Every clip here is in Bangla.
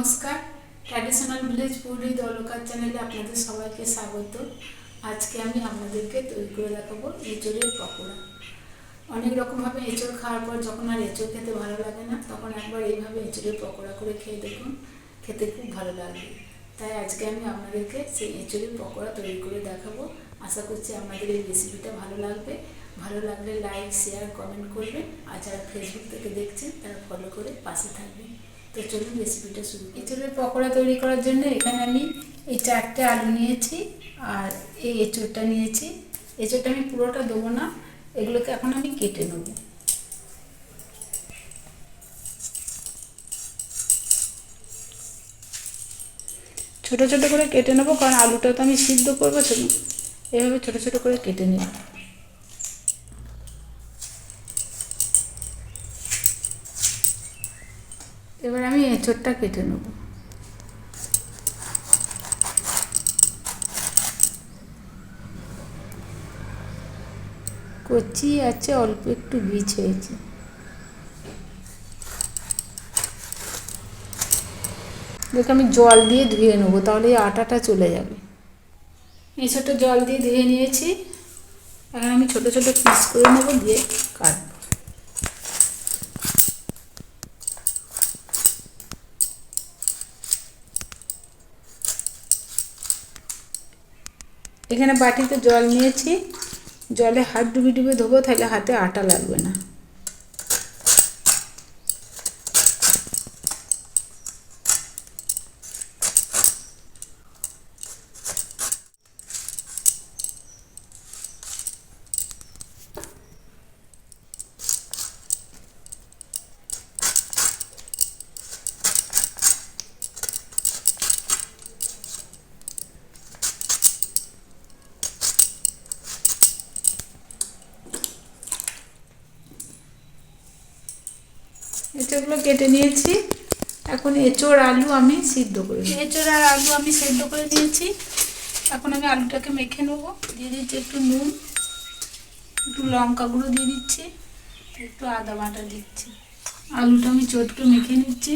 নমস্কার, traditional village food with Alka চ্যানেলে আপনাদের সবাইকে স্বাগত। আজকে আমি আপনাদেরকে তৈরি করে দেখাবো এঁচোড়ের পকোড়া। অনেক রকমভাবে এঁচোড় খাওয়ার পর যখন আর এঁচোড় খেতে ভালো লাগে না, তখন একবার এইভাবে এঁচোড়ের পকোড়া করে খেয়ে দেখুন, খেতে খুব ভালো লাগবে। তাই আজকে আমি আপনাদেরকে সেই এঁচোড়ের পকোড়া তৈরি করে দেখাবো। আশা করছি আপনাদের এই রেসিপিটা ভালো লাগবে। ভালো লাগলে লাইক, শেয়ার, কমেন্ট করবেন। আর যারা ফেসবুক থেকে দেখছেন তারা ফলো করে পাশে থাকবেন। তো চলুন রেসিপিটা শুরু। এঁচোড়ের পকোড়া তৈরি করার জন্য এখানে আমি এই 4টে আলু নিয়েছি আর এই এঁচোড়টা নিয়েছি। এঁচোড়টা আমি পুরোটা দেবো না, এগুলোকে এখন আমি কেটে নেব। ছোট ছোট করে কেটে নেবো, কারণ আলুটা তো আমি সিদ্ধ করবো। এভাবে ছোট ছোট করে কেটে নেব। এবার আমি এঁচোড়টা কেটে নেব। কচি আছে, অল্প একটু বীজ হয়েছে। দেখে আমি জল দিয়ে ধুয়ে নেবো, তাহলে এই আটাটা চলে যাবে। এঁচোড়টা জল দিয়ে ধুয়ে নিয়েছি। এখন আমি ছোট ছোট পিস করে নেবো, দিয়ে কাটবো। এখানে বাটিতে জল নিয়েছি, জলে হাত ডুবে ডুবে ধোবো, তাহলে হাতে আটা লাগবে না। এঁচোড়গুলো কেটে নিয়েছি। এখন এঁচোড় আলু আমি সিদ্ধ করে নিই। এঁচোড় আর আলু আমি সিদ্ধ করে নিয়েছি। এখন আমি আলুটাকে মেখে নেবো। দিয়ে দিচ্ছি একটু নুন, একটু লঙ্কা গুঁড়ো দিয়ে দিচ্ছি, একটু আদা বাটা দিচ্ছি। আলুটা আমি চটকে মেখে নিচ্ছি।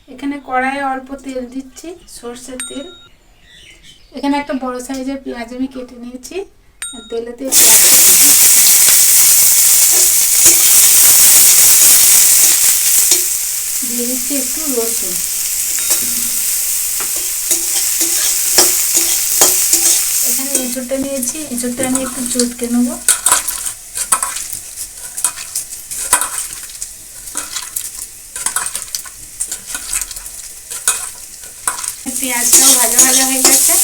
এখানে কড়াইয়ে অল্প তেল দিচ্ছি, সর্ষের তেল। এখানে একটা বড় সাইজের পেঁয়াজ আমি কেটে নিয়েছি, তেলেতে দিয়ে দিচ্ছি একটু রসুন। এখানে এঁচোড়টা নিয়েছি, এঁচোড়টা আমি একটু চটকে নেবো। পেঁয়াজটাও ভাজা ভাজা হয়ে গেছে,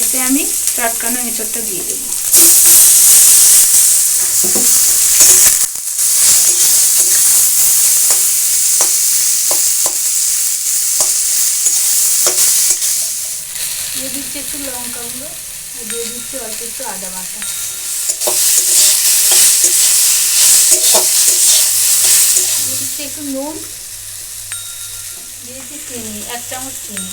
এতে আমি চটকানো এঁচোড়টা দিয়ে দেবো। দিয়ে দিচ্ছি একটু লঙ্কা গুঁড়ো, আর দিয়ে দিচ্ছি অল্প একটু আদা বাটা। দিয়ে দিচ্ছি একটু নুন, দিয়েছি চিনি, 1 চামচ চিনি।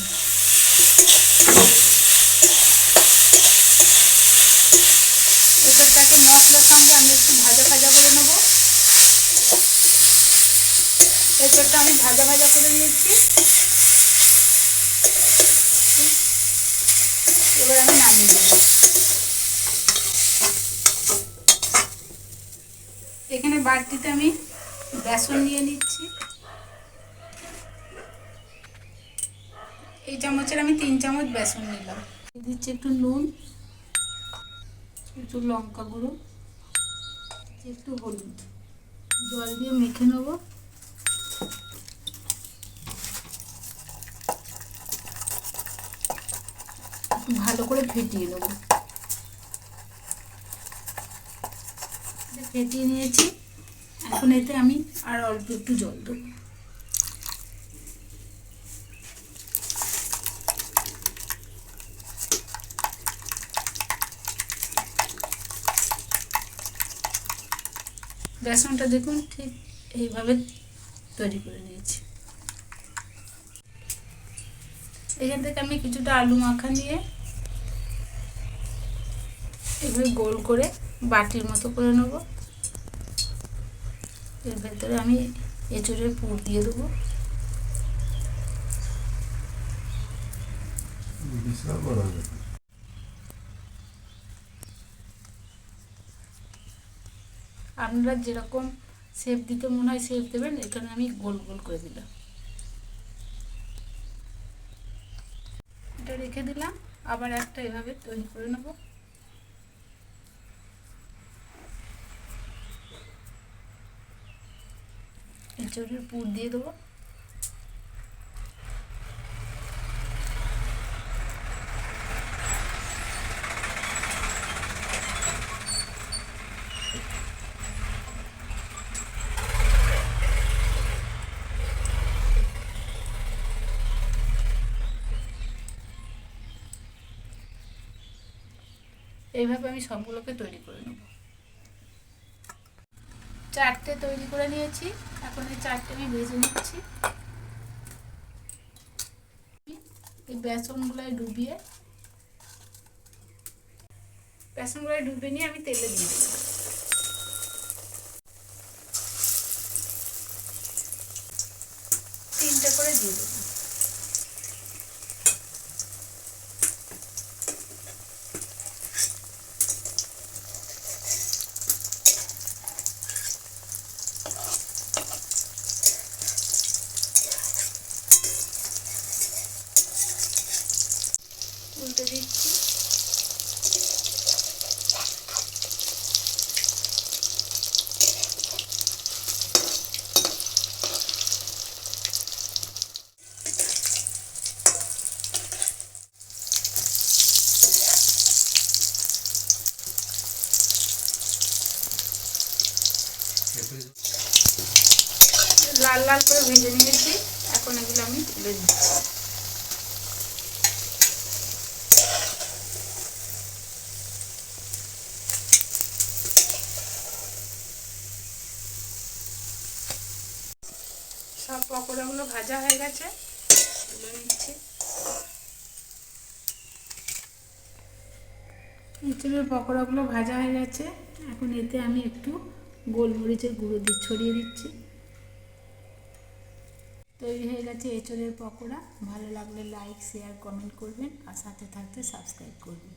এঁচোড়টাকে মশলার সঙ্গে আমি একটু ভাজা ভাজা করে নেবো। এঁচোড়টা আমি ভাজা ভাজা করে নিয়েছি। এবার আমি নামিয়ে দেবো। এখানে বাটিতে আমি বেসন নিয়ে নিচ্ছি। এই চামচের আমি 3 চামচ বেসন নিলাম। দিচ্ছি একটু নুন, একটু লঙ্কা গুঁড়ো, একটু হলুদ। জল দিয়ে মেখে নেবো। ভালো করে ফেটিয়ে নেবো। ফেটিয়ে নিয়েছি। এখন এতে আমি আর অল্প একটু জল দেবো। বেসনটা দেখুন ঠিক এইভাবে তৈরি করে নিয়েছি। এখান থেকে আমি কিছুটা আলু মাখা নিয়ে এগুলো গোল করে বাটির মতো করে নেব। এর ভেতরে আমি এঁচোড়ের পুর দিয়ে দেবো। আপনারা যেরকম শেপ দিতে মনে হয় শেপ দেবেন। এখানে আমি গোল গোল করে দিলাম। এটা রেখে দিলাম। আবার একটা এভাবে তৈরি করে নেব। এঁচোড়ের পুর দিয়ে দেবো। এইভাবে আমি সবগুলোকে তৈরি করে নেব। 4টে তৈরি করে নিয়েছি। এখন এই 4টে আমি ভেজে নিচ্ছি। এই বেসনগুলোয় ডুবিয়ে নিয়ে আমি তেলে দিয়ে দেবো। তিনটে করে দিয়ে দেবো। উল্টে দিচ্ছি। লাল লাল করে ভেজে নিয়েছি। এখন এগুলো আমি তুলে দিচ্ছি। সব পকোড়াগুলো ভাজা হয়ে গেছে, তুলে নিচ্ছি। এঁচোড়ের পকোড়াগুলো ভাজা হয়ে গেছে। এখন এতে আমি একটু গোলমরিচের গুঁড়ো ছড়িয়ে দিচ্ছি। তৈরি হয়ে গেছে এঁচোড়ের পকোড়া। ভালো লাগলে লাইক, শেয়ার, কমেন্ট করবেন আর সাথে থাকতে সাবস্ক্রাইব করবেন।